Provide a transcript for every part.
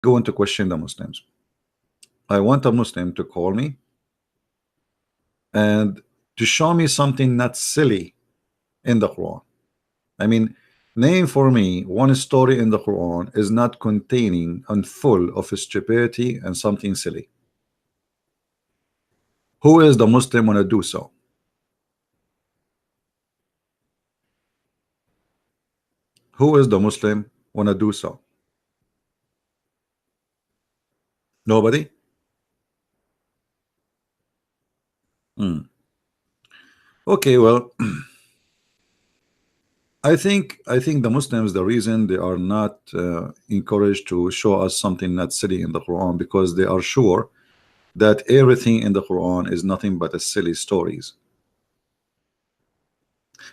going to question the Muslims. I want a Muslim to call me and to show me something not silly in the Quran. I mean, name for me one story in the Quran is not containing and full of stupidity and something silly. Who is the Muslim want to do so? Who is the Muslim want to do so? Nobody? Okay, well, I think the Muslims, the reason they are not encouraged to show us something not silly in the Quran, because they are sure that everything in the Quran is nothing but a silly stories.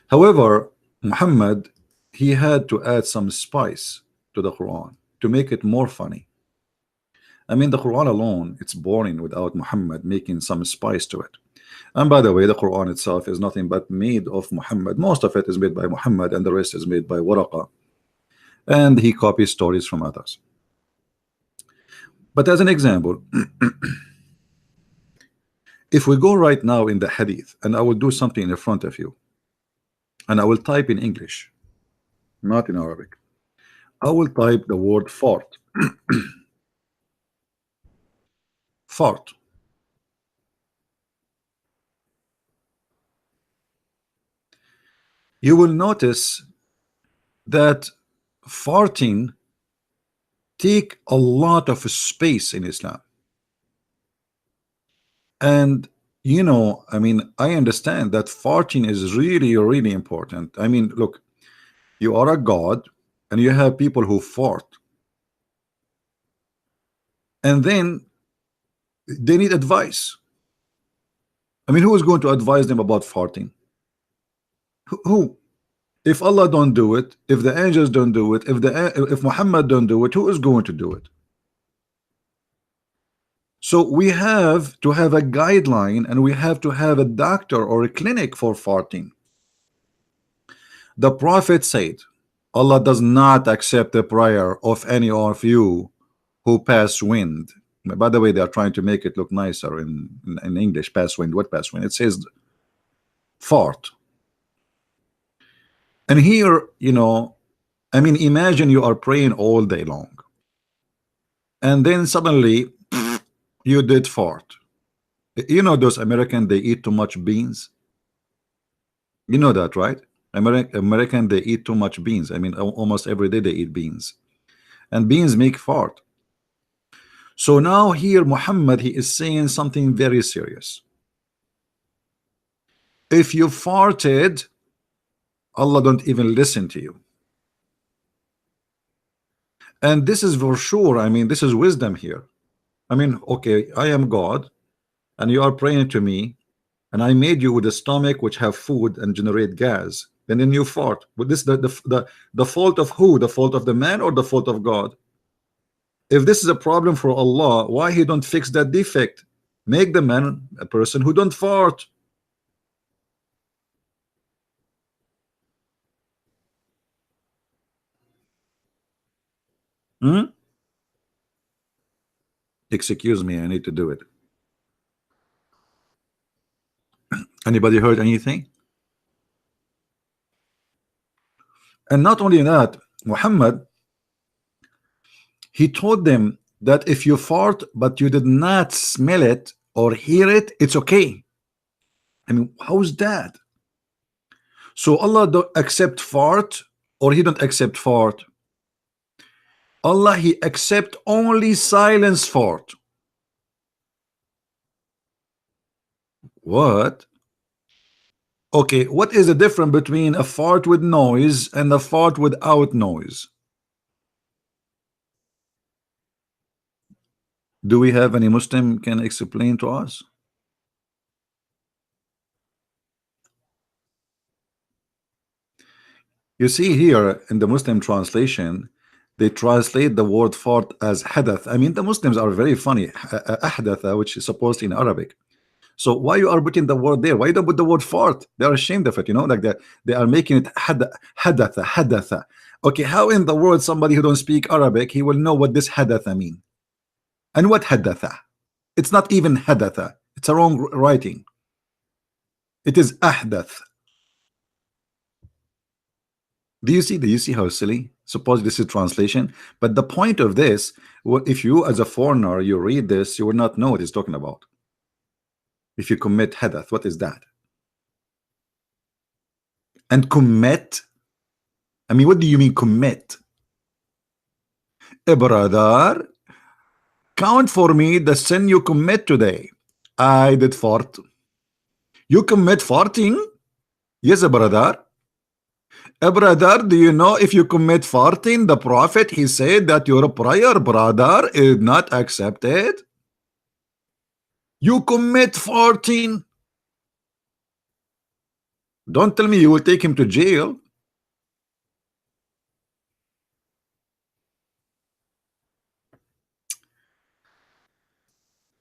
However, Muhammad, he had to add some spice to the Quran to make it more funny. I mean, the Quran alone, it's boring without Muhammad making some spice to it. And by the way, the Quran itself is nothing but made of Muhammad. Most of it is made by Muhammad, and the rest is made by Waraqa. And he copies stories from others. But as an example, if we go right now in the Hadith, and I will do something in front of you, and I will type in English, not in Arabic. I will type the word fart. Fart. You will notice that farting take a lot of space in Islam. And you know, I mean, I understand that farting is really, really important. I mean, look, you are a god and you have people who fart, and then they need advice. I mean, who is going to advise them about farting? Who? If Allah don't do it, if the angels don't do it, if Muhammad don't do it, who is going to do it? So we have to have a guideline, and we have to have a doctor or a clinic for farting. The Prophet said, Allah does not accept the prayer of any of you who pass wind. By the way, they are trying to make it look nicer in English. Pass wind. What pass wind? It says fart. And here, you know, I mean, imagine you are praying all day long, and then suddenly you did fart. You know, those Americans, they eat too much beans. You know that, right? American, they eat too much beans. I mean, almost every day they eat beans, and beans make fart. So now here Muhammad, he is saying something very serious. If you farted, Allah don't even listen to you. And this is for sure. I mean, this is wisdom here. I mean, okay, I am God, and you are praying to me, and I made you with a stomach which have food and generate gas, and then you fart. But this the fault of who? The fault of the man or the fault of God? If this is a problem for Allah, why he don't fix that defect? Make the man a person who don't fart. Excuse me, I need to do it. Anybody heard anything? And not only that, Muhammad, he told them that if you fart but you did not smell it or hear it, it's okay. I mean, how's that? So Allah don't accept fart, or he don't accept fart? Allah, he accept only silence fart. What? Okay, what is the difference between a fart with noise and a fart without noise? Do we have any Muslim can explain to us? You see here in the Muslim translation, they translate the word fart as hadath. I mean, the Muslims are very funny. Ahdatha, which is supposed in Arabic. So why you are putting the word there? Why you don't put the word fart? They are ashamed of it, you know, like they are making it hadatha. Okay, how in the world somebody who don't speak Arabic, he will know what this hadatha mean? And what hadatha? It's not even hadatha. It's a wrong writing. It is ahdath. Do you see? Do you see how silly? Suppose this is translation, but the point of this, if you as a foreigner you read this, you will not know what he's talking about. If you commit hadath, what is that? And commit, I mean, what do you mean commit? Brother, count for me the sin you commit today. I did fart. You commit farting? Yes, brother. Brother, do you know if you commit farting, the Prophet, he said that your prayer, brother, is not accepted? You commit farting? Don't tell me you will take him to jail.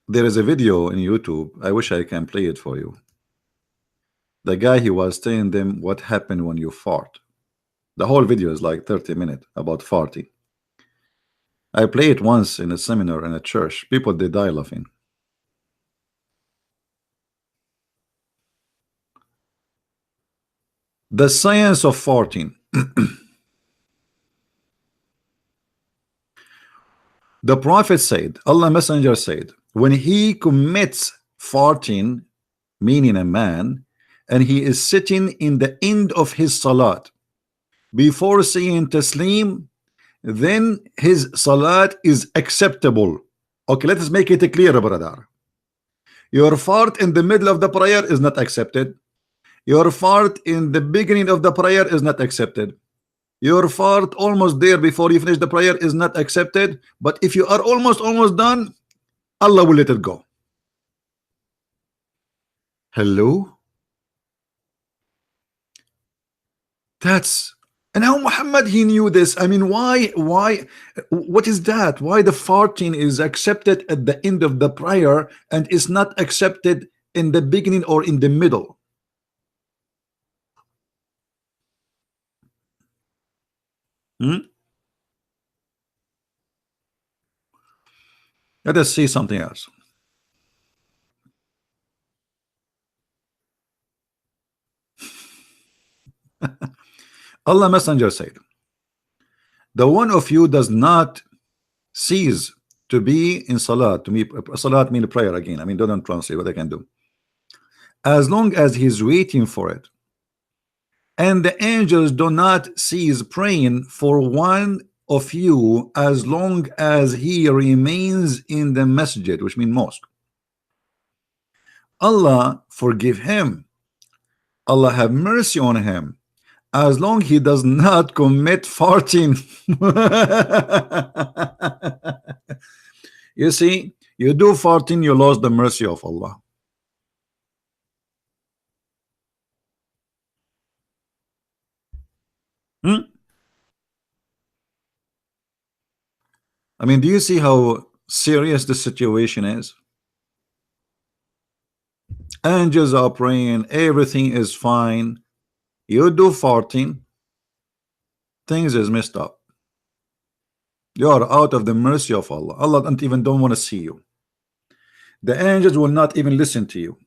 There is a video in YouTube. I wish I can play it for you. The guy, he was telling them what happened when you fart. The whole video is like 30 minutes about farting. I played it once in a seminar in a church. People, they die laughing. The science of farting. The Prophet said, Allah Messenger said, when he commits farting, meaning a man, and he is sitting in the end of his salat, before saying taslim, then his salat is acceptable. Okay, let us make it clear, brother. Your fart in the middle of the prayer is not accepted. Your fart in the beginning of the prayer is not accepted. Your fart almost there before you finish the prayer is not accepted. But if you are almost done, Allah will let it go. Hello? That's, and how Muhammad, he knew this. I mean, why, what is that? Why the farting is accepted at the end of the prayer and is not accepted in the beginning or in the middle? Let us see something else. Allah Messenger said, the one of you does not cease to be in salat. To me, salat means prayer again. I mean, don't translate what I can do. As long as he's waiting for it. And the angels do not cease praying for one of you as long as he remains in the masjid, which means mosque. Allah forgive him. Allah have mercy on him, as long he does not commit farting. You see, you do farting, you lost the mercy of Allah. I mean, do you see how serious the situation is? Angels are praying, everything is fine. You do farting, things is messed up. You are out of the mercy of Allah. Allah don't want to see you. The angels will not even listen to you.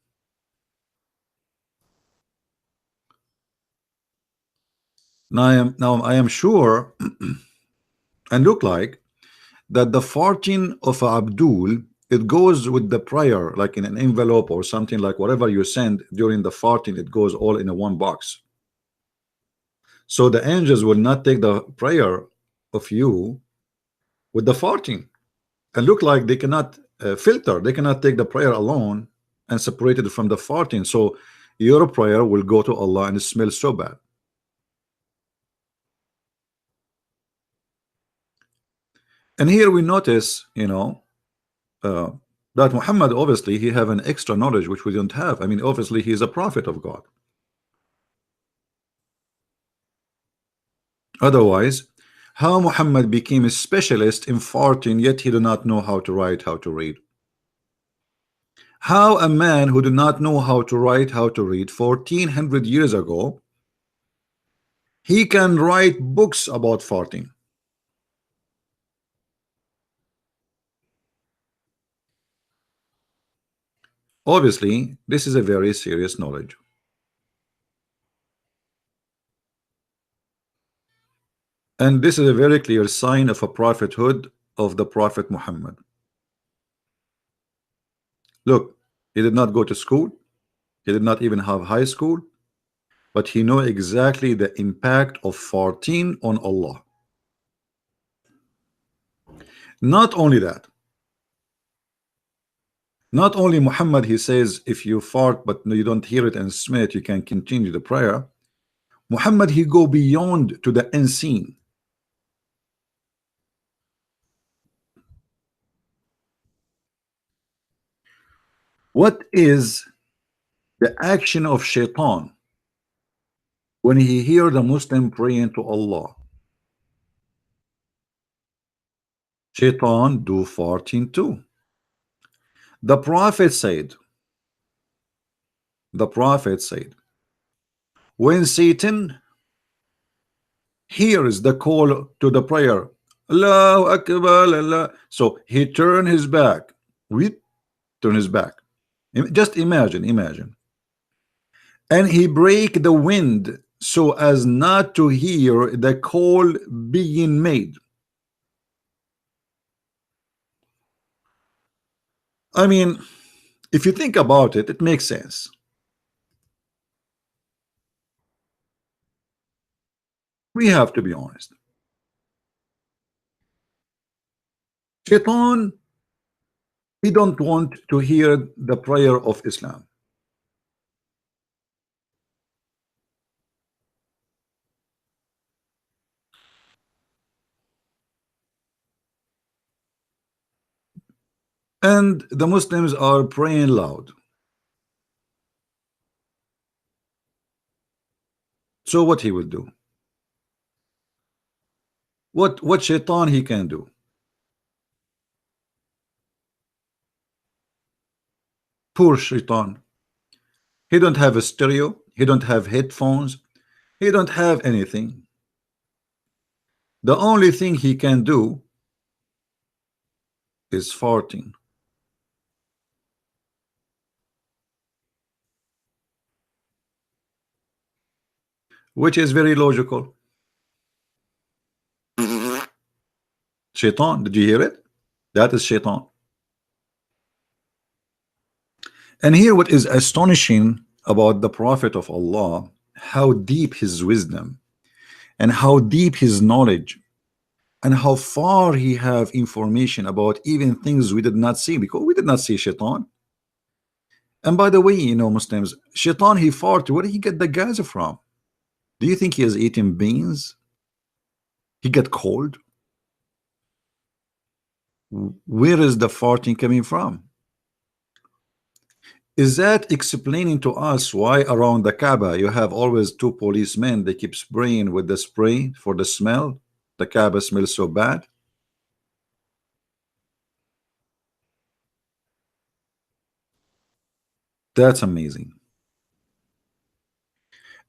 Now I am sure and look like that the farting of Abdul, it goes with the prayer, like in an envelope or something, like whatever you send during the farting, it goes all in a one box. So the angels will not take the prayer of you with the farting, and look like they cannot filter, they cannot take the prayer alone and separate it from the farting. So your prayer will go to Allah and it smells so bad. And here we notice, you know, that Muhammad, obviously he have an extra knowledge which we don't have. I mean, obviously he is a prophet of God. Otherwise, how Muhammad became a specialist in farting, yet he do not know how to write, how to read? How a man who did not know how to write, how to read 1400 years ago He can write books about farting. Obviously, this is a very serious knowledge. And this is a very clear sign of a prophethood of the Prophet Muhammad. Look, he did not go to school. He did not even have high school, but he know exactly the impact of farting on Allah. Not only that, not only Muhammad, he says, if you fart but you don't hear it and smell it, you can continue the prayer. Muhammad, he go beyond to the unseen. What is the action of shaitan when he hear the Muslim praying to Allah? Shaitan do farting too. The Prophet said, the Prophet said, when Satan hears the call to the prayer, Allahu Akbar, Allah, so he turn his back. We turn his back. Just imagine. And he break the wind so as not to hear the call being made. I mean, if you think about it, it makes sense. We have to be honest. Shaitan, he don't want to hear the prayer of Islam. And the Muslims are praying loud. So what he will do? What shaitan he can do? Poor shaitan. He don't have a stereo. He don't have headphones. He don't have anything. The only thing he can do is farting. Which is very logical. Shaitan, did you hear it? That is shaitan. And here what is astonishing about the Prophet of Allah, how deep his wisdom and how deep his knowledge and how far he have information about even things we did not see, because we did not see shaitan. And by the way, you know, Muslims, shaitan, he fart, where did he get the gas from? Do you think he is eating beans? He get cold? Where is the farting coming from? Is that explaining to us why around the Kaaba you have always two policemen, they keep spraying with the spray for the smell? The Kaaba smells so bad. That's amazing.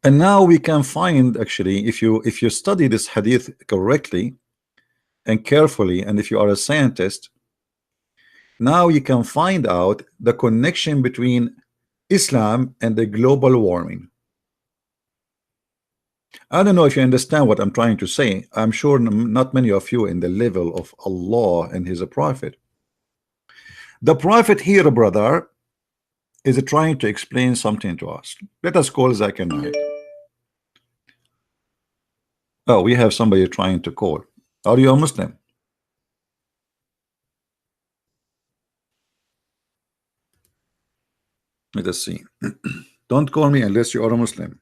And now we can find, actually, if you study this hadith correctly and carefully, and if you are a scientist, now you can find out the connection between Islam and the global warming. I don't know if you understand what I'm trying to say. I'm sure not many of you in the level of Allah and his prophet. The prophet here, brother, is trying to explain something to us. Let us call Zakir Naik. Oh, we have somebody trying to call. Are you a Muslim? Let us see. Don't call me unless you are a Muslim.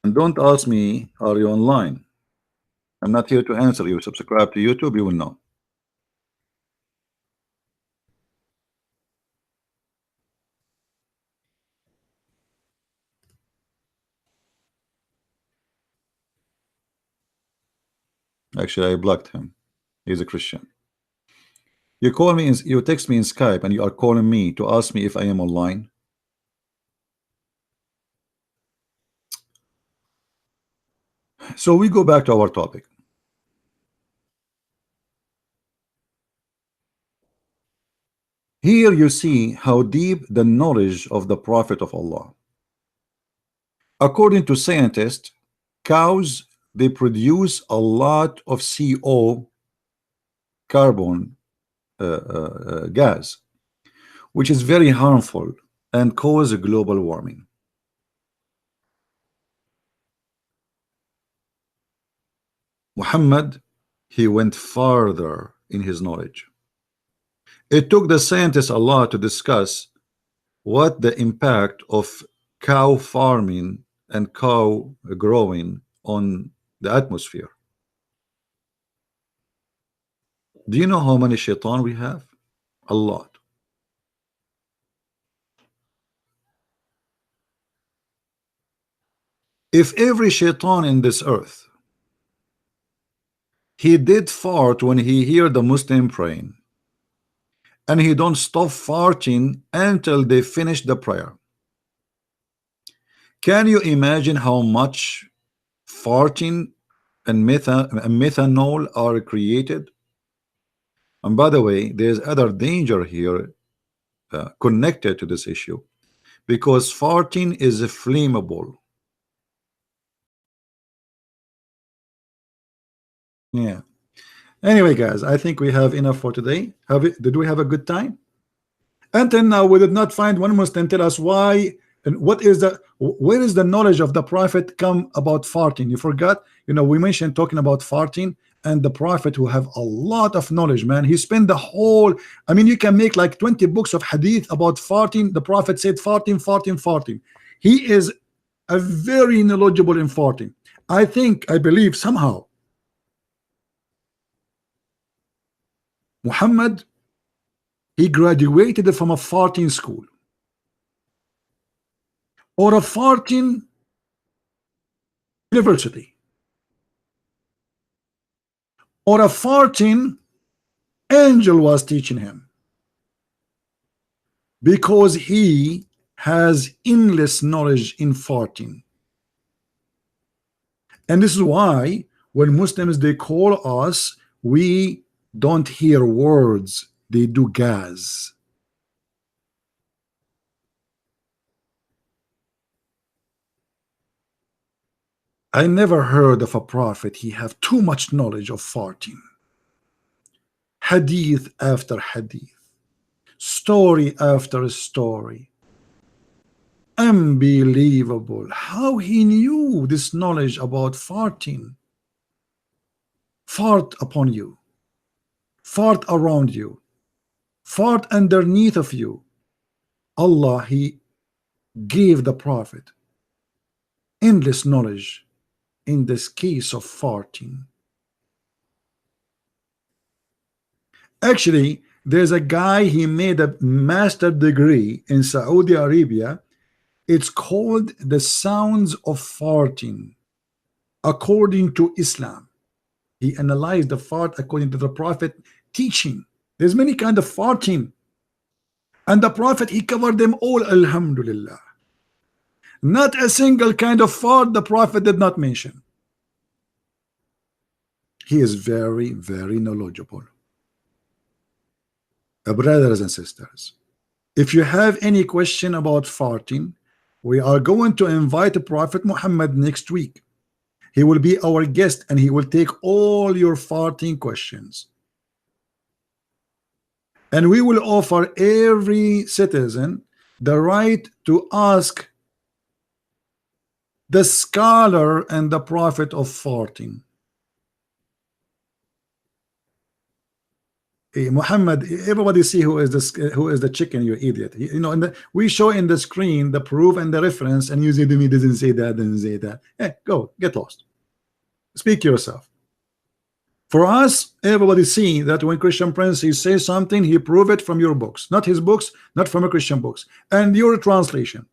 And don't ask me, are you online? I'm not here to answer you. Subscribe to YouTube, you will know. Actually, I blocked him. He's a Christian. You call me in, you text me in Skype, and you are calling me to ask me if I am online. So we go back to our topic. Here you see how deep the knowledge of the Prophet of Allah. According to scientists, cows, they produce a lot of CO, carbon gas, which is very harmful and cause global warming. Muhammad, he went farther in his knowledge. It took the scientists a lot to discuss what the impact of cow farming and cow growing on the atmosphere. Do you know how many shaitan we have? A lot. If every shaitan in this earth, he did fart when he hear the Muslim praying, and he don't stop farting until they finish the prayer, can you imagine how much farting and methanol are created? And by the way, there's other danger here connected to this issue, because farting is flammable. Yeah. Anyway, guys, I think we have enough for today. Did we have a good time? Until now, we did not find one Muslim tell us why and where is the knowledge of the Prophet come about farting. You forgot, we mentioned talking about farting, and the Prophet, who have a lot of knowledge, man. He spent the whole, I mean, you can make like 20 books of hadith about farting. The Prophet said farting, farting, farting. He is a very knowledgeable in farting. I believe somehow Muhammad, he graduated from a farting school or a farting university or a farting angel was teaching him, because he has endless knowledge in farting. And this is why when Muslims, they call us, we don't hear words, they do gas. I never heard of a prophet he have too much knowledge of farting. Hadith after hadith, story after story. Unbelievable how he knew this knowledge about farting. Fart upon you, fart around you, fart underneath of you. Allah, he gave the Prophet endless knowledge in this case of farting. Actually, there's a guy, he made a master degree in Saudi Arabia. It's called the sounds of farting according to Islam. He analyzed the fart according to the Prophet teaching. There's many kind of farting, and the Prophet, he covered them all, alhamdulillah. Not a single kind of fart the Prophet did not mention. He is very, very knowledgeable. Brothers and sisters, if you have any question about farting, we are going to invite Prophet Muhammad next week. He will be our guest, and he will take all your farting questions. And we will offer every citizen the right to ask the scholar and the prophet of farting. Hey, Muhammad, everybody see who is the chicken, you idiot. And we show in the screen the proof and the reference, and you say to me, doesn't say that, doesn't say that. Hey, go, get lost. Speak yourself. For us, everybody see that when Christian Prince, he says something, he prove it from your books, not his books, not from a Christian books, and your translation.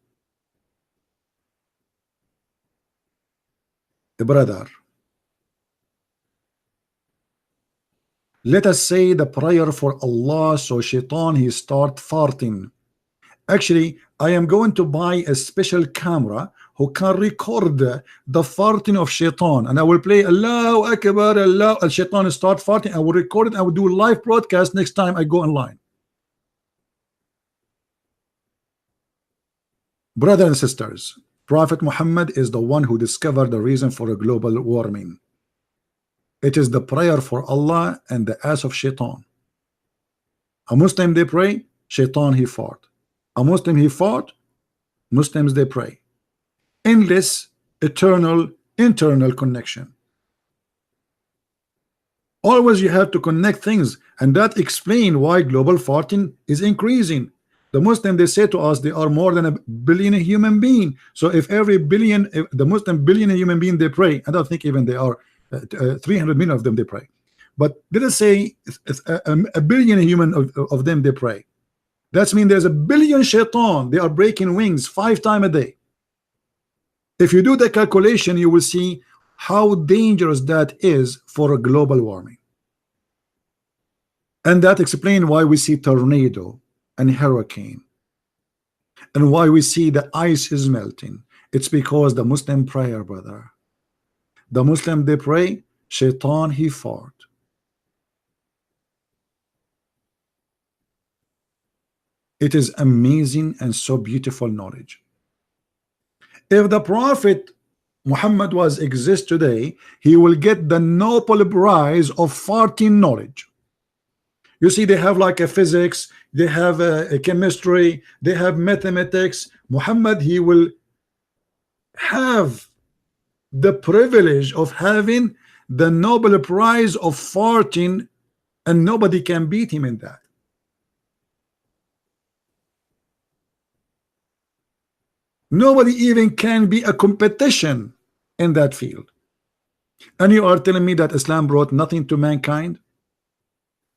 The brother, Let us say the prayer for Allah, so shaitan he start farting. Actually, I am going to buy a special camera who can record the farting of shaitan, and I will play Allahu Akbar, Allah, and shaitan start farting. I will record it. I will do a live broadcast next time I go online. Brothers and sisters, Prophet Muhammad is the one who discovered the reason for a global warming. It is the prayer for Allah and the ass of shaitan. A Muslim they pray, shaitan he fart. A Muslim he fart, Muslims they pray. Endless, eternal, internal connection. Always you have to connect things, and that explains why global farting is increasing. The Muslim they say to us they are more than a billion human being. So if every billion, if the Muslim billion human being they pray, I don't think even they are 300 million of them they pray. But let us say a billion human of them they pray. That means there's a billion shaitan. They are breaking wings 5 times a day. If you do the calculation, you will see how dangerous that is for a global warming. And that explains why we see tornado and hurricane, and why we see the ice is melting. It's because the Muslim prayer, brother. The Muslim they pray, shaitan he fart. It is amazing and so beautiful knowledge. If the Prophet Muhammad was exist today, he will get the Nobel Prize of farting knowledge. You see, they have like a physics, they have a chemistry, they have mathematics. Muhammad, he will have the privilege of having the Nobel Prize of farting, and nobody can beat him in that. Nobody even can be a competition in that field. And you are telling me that Islam brought nothing to mankind?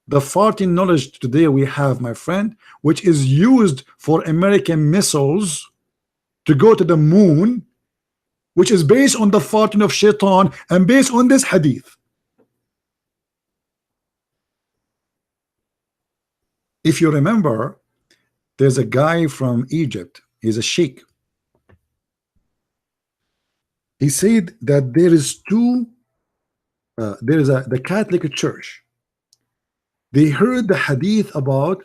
The farting knowledge today we have, my friend, which is used for American missiles to go to the moon, which is based on the farting of shaitan and based on this hadith. If you remember, there's a guy from Egypt, he's a sheikh. He said that there is the Catholic Church. They heard the hadith about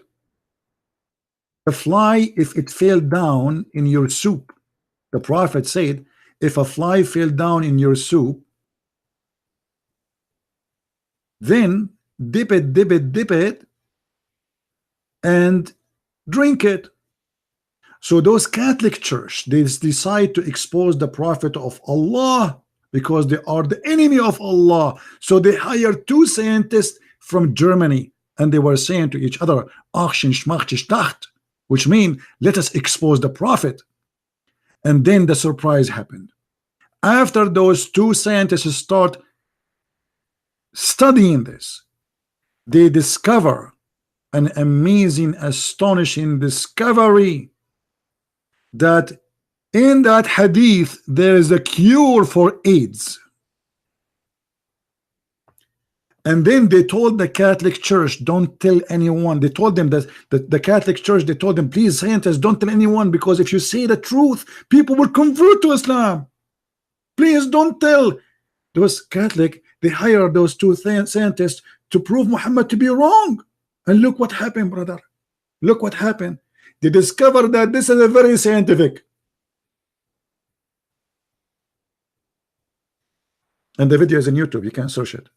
a fly if it fell down in your soup. The Prophet said, if a fly fell down in your soup, then dip it, and drink it. So those Catholic Church, they decide to expose the Prophet of Allah because they are the enemy of Allah. So they hired 2 scientists from Germany, and they were saying to each other, which means let us expose the Prophet. And then the surprise happened. After those 2 scientists start studying this, they discover an amazing, astonishing discovery that in that hadith there is a cure for AIDS. And then they told the Catholic Church, don't tell anyone. They told them that the Catholic Church, they told them, please, scientists, don't tell anyone, because if you say the truth, people will convert to Islam. Please don't tell. Those Catholic, they hired those 2 scientists to prove Muhammad to be wrong. And look what happened, brother. Look what happened. They discovered that this is a very scientific. And the video is on YouTube. You can search it.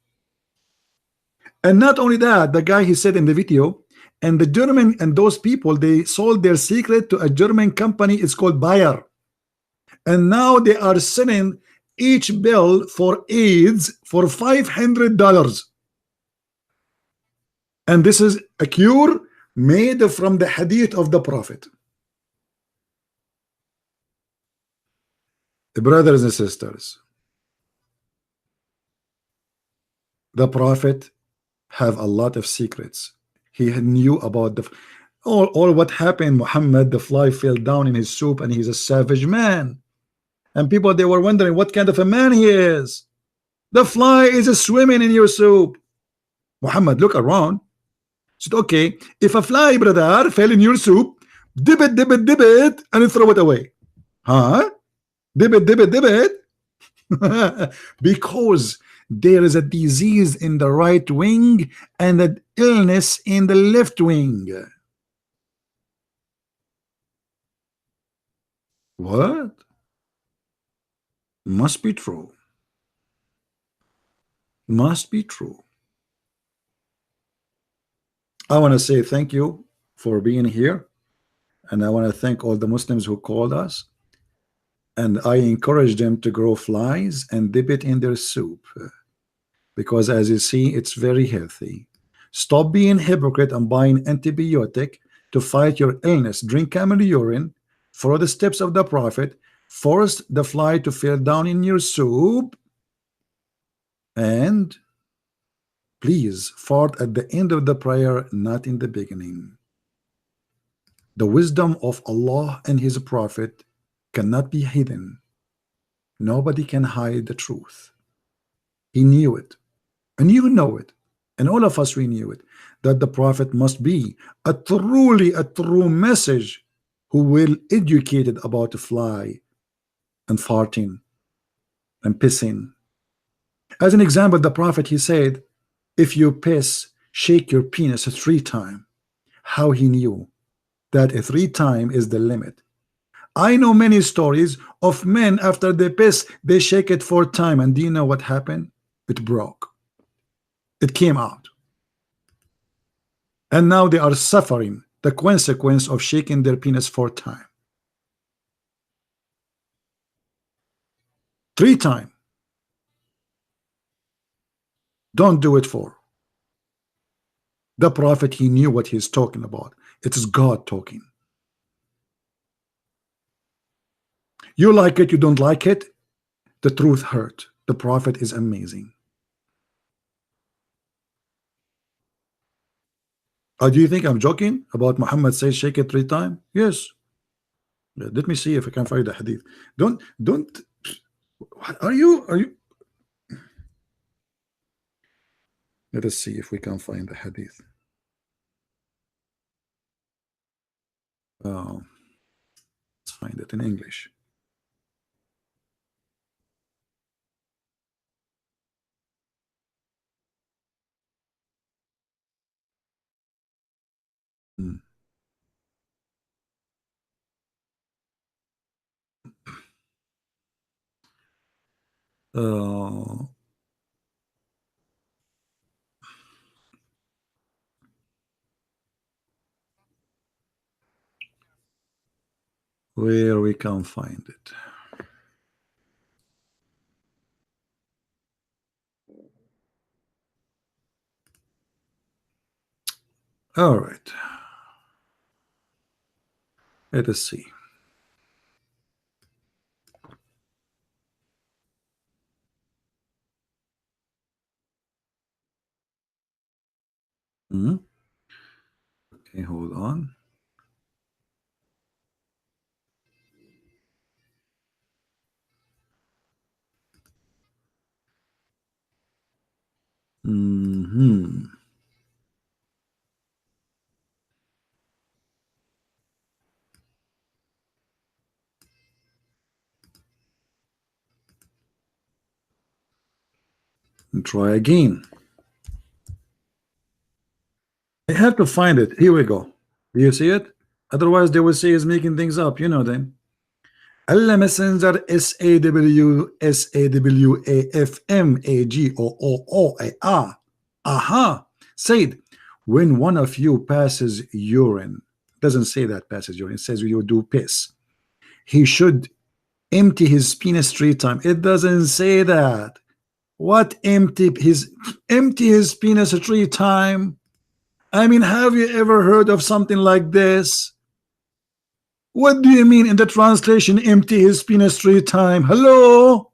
And not only that, the guy, he said in the video, and the German and those people, they sold their secret to a German company. It's called Bayer. And now they are selling each bill for AIDS for $500. And this is a cure made from the hadith of the Prophet. Brothers and sisters, the Prophet have a lot of secrets. He knew about the all what happened. Muhammad, the fly fell down in his soup, and he's a savage man. And people, they were wondering what kind of a man he is. The fly is swimming in your soup. Muhammad, look around. Said, okay, if a fly, brother, fell in your soup, dip it, and throw it away. Huh? Dip it. Because there is a disease in the right wing and an illness in the left wing. What? Must be true. Must be true. I want to say thank you for being here, and I want to thank all the Muslims who called us, and I encourage them to grow flies and dip it in their soup, because as you see, it's very healthy. Stop being hypocrite and buying antibiotic to fight your illness. Drink camel urine, follow the steps of the Prophet, force the fly to fall down in your soup, and please fart at the end of the prayer, not in the beginning. The wisdom of Allah and His Prophet cannot be hidden. Nobody can hide the truth. He knew it, and you know it, and all of us, we knew it, that the Prophet must be a true message who will educate it about the fly and farting and pissing. As an example, the Prophet, he said, if you piss, shake your penis 3 times. How he knew that 3 times is the limit. I know many stories of men, after they piss, they shake it 4 times, and do you know what happened? It broke. It came out. And now they are suffering the consequence of shaking their penis 4 times. 3 times. Don't do it 4. The Prophet, he knew what he's talking about. It is God talking. You like it, you don't like it, the truth hurt. The Prophet is amazing. Do you think I'm joking about Muhammad says shake it 3 times? Yes. Let me see if I can find the hadith. Don't what are you let us see if we can find the hadith. Let's find it in English. Where we can find it. All right. Let us see. Okay, hold on. And try again. I have to find it. Here we go. Do you see it? Otherwise, they will say he's making things up. You know them. Allah Messenger SAWAFMAGOOOA aha said, when one of you passes urine, doesn't say that passes urine, it says you do piss, he should empty his penis 3 times. It doesn't say that. What empty his penis 3 times? I mean, have you ever heard of something like this? What do you mean in the translation, empty his penis 3 times? Hello?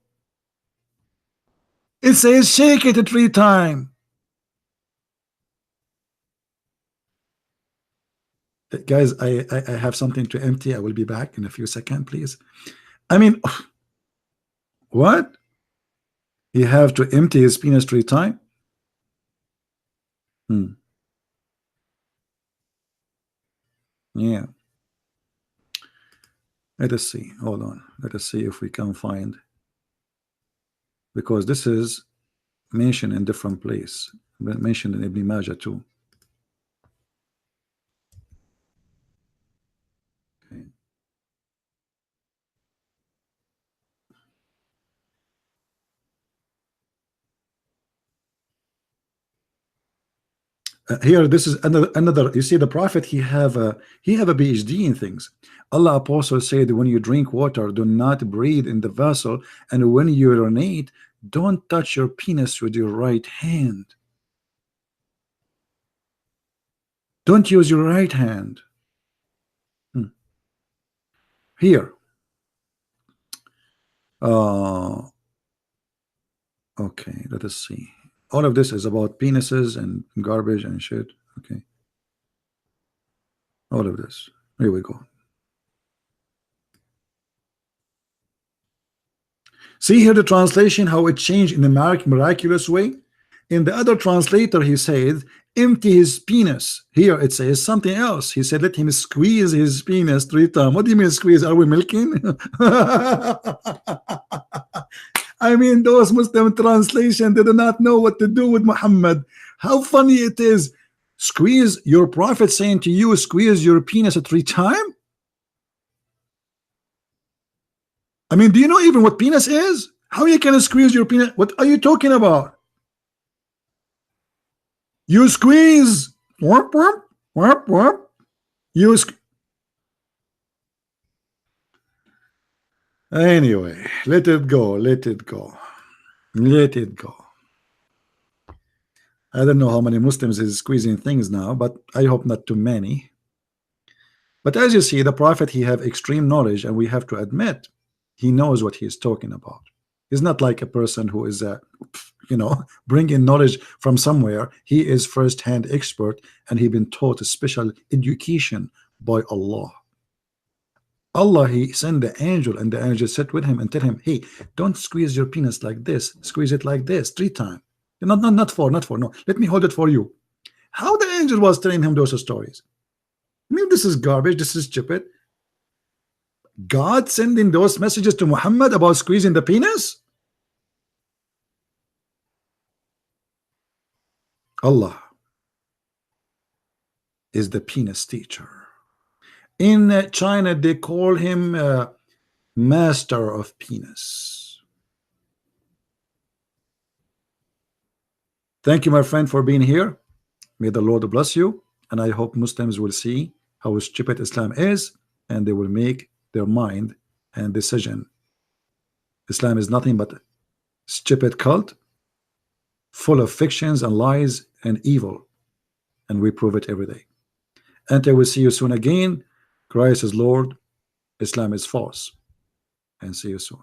It says shake it 3 times. Guys, I have something to empty. I will be back in a few seconds, please. I mean, what? You have to empty his penis 3 times? Hmm. Yeah. Let us see. Hold on. Let us see if we can find, because this is mentioned in different place, mentioned in Ibn Majah too. Okay. Here, this is another. You see, the prophet, he have a PhD in things. Allah apostle said, when you drink water, do not breathe in the vessel, and when you urinate, don't touch your penis with your right hand. Don't use your right hand. Here. Okay, let us see. All of this is about penises and garbage and shit. Okay. All of this. Here we go. See here the translation, how it changed in a miraculous way. In the other translator, he said, empty his penis. Here it says something else. He said, let him squeeze his penis 3 times. What do you mean squeeze? Are we milking? I mean, those Muslim translation, they do not know what to do with Muhammad. How funny it is. Squeeze, your prophet saying to you, squeeze your penis 3 times? I mean, do you know even what penis is? How you can squeeze your penis? What are you talking about? You squeeze. Whoop, whoop, whoop, whoop. Anyway, let it go. Let it go. Let it go. I don't know how many Muslims is squeezing things now, but I hope not too many. But as you see, the prophet, he have extreme knowledge, and we have to admit he knows what he is talking about. He's not like a person who is bringing knowledge from somewhere. He is first-hand expert, and he been taught a special education by Allah. Allah, he sent the angel, and the angel sat with him and tell him, hey, don't squeeze your penis like this, squeeze it like this 3 times. Not four, no, let me hold it for you. How the angel was telling him those stories? I mean, this is garbage, this is stupid. God sending those messages to Muhammad about squeezing the penis? Allah is the penis teacher. In China, they call him master of penis. Thank you, my friend, for being here. May the Lord bless you, and I hope Muslims will see how stupid Islam is, and they will make their mind and decision. Islam is nothing but a stupid cult full of fictions and lies and evil, and we prove it every day. And I will see you soon again. Christ is Lord, Islam is false, and see you soon.